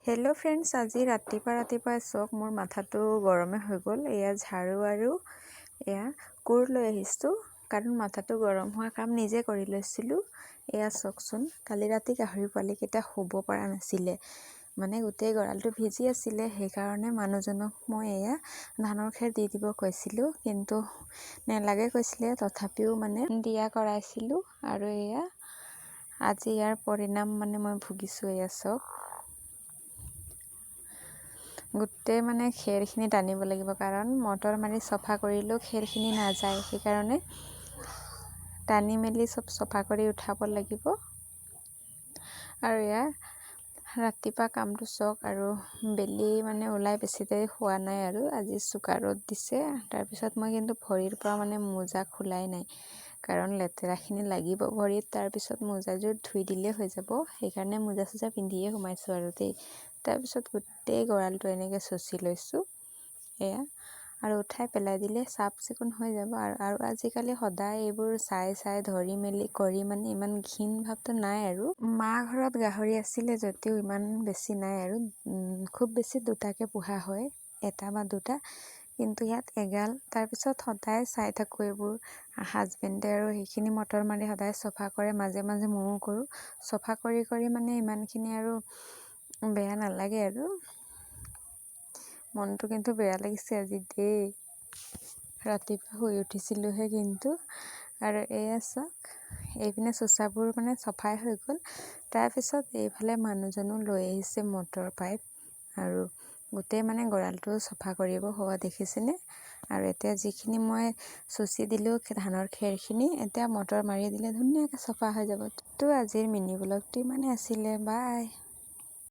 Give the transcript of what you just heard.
Hello' friends, আজি ৰাতিপুৱা চাওক মোৰ মাথাটো গৰমে হৈ গ'ল। এয়া ঝাৰু আৰু এয়া কোৰ লৈ আহিছোঁ, কাৰণ মাথাটো গৰম হোৱা কাম নিজে কৰি লৈছিলোঁ। এয়া চাওকচোন, কালি ৰাতি গাহৰি পোৱালিকেইটা শুব পৰা নাছিলে, মানে গোটেই গঁৰালটো ভিজি আছিলে। সেইকাৰণে মানুহজনক মই এয়া ধানৰ খেৰ দি দিব কৈছিলোঁ, কিন্তু নেলাগে কৈছিলে। তথাপিও মানে দিয়া কৰাইছিলোঁ, আৰু এয়া আজি ইয়াৰ পৰিণাম মানে মই ভুগিছোঁ। এয়া চাওক, গোটেই মানে খেৰখিনি টানিব লাগিব, কাৰণ মটৰ মাৰি চফা কৰিলেও খেৰখিনি নাযায়। সেইকাৰণে টানি মেলি চব চফা কৰি উঠাব লাগিব। আৰু এয়া ৰাতিপুৱা কামটো চাওক, আৰু বেলি মানে ওলাই বেছি দেৰি হোৱা নাই, আৰু আজি চোকা ৰ'দ দিছে। তাৰপিছত মই কিন্তু ভৰিৰ পৰা মানে মোজা খোলাই নাই, কাৰণ লেতেৰাখিনি লাগিব ভৰিত। তাৰপিছত মোজাযোৰ ধুই দিলে হৈ যাব, সেইকাৰণে মোজা চোজা পিন্ধিয়ে সোমাইছোঁ আৰু দেই। তাৰপিছত গোটেই গঁৰালটো এনেকৈ চুচি লৈছোঁ এয়া, আৰু উঠাই পেলাই দিলে চাফ চিকুণ হৈ যাব। আৰু আজিকালি সদায় এইবোৰ চাই ধৰি মেলি কৰি মানে ইমান ঘিণ ভাৱটো নাই। আৰু মা ঘৰত গাহৰি আছিলে যদিও ইমান বেছি নাই, আৰু খুব বেছি দুটাকৈ পোহা হয়, এটা বা দুটা, কিন্তু ইয়াত এগাল। তাৰপিছত সদায় চাই থাকোঁ এইবোৰ। হাজবেণ্ডে আৰু সেইখিনি মটৰ মাৰি সদায় চফা কৰে, মাজে মাজে ময়ো কৰোঁ। চফা কৰি মানে ইমানখিনি আৰু বেয়া নালাগে, আৰু মনটো কিন্তু বেয়া লাগিছে আজি দেই। ৰাতিপুৱা শুই উঠিছিলোঁহে কিন্তু। আৰু এয়া চাওক, এইপিনে চোচাবোৰ মানে চফাই হৈ গ'ল। তাৰপিছত এইফালে মানুহজনো লৈ আহিছে মটৰ পাইপ, আৰু গোটেই মানে গঁৰালটো চফা কৰিব হোৱা দেখিছেনে। আৰু এতিয়া যিখিনি মই চুচি দিলোঁ ধানৰ খেৰখিনি, এতিয়া মটৰ মাৰি দিলে ধুনীয়াকৈ চফা হৈ যাব। তো আজিৰ মিনি ব্লগটো ইমানে আছিলে, বাই।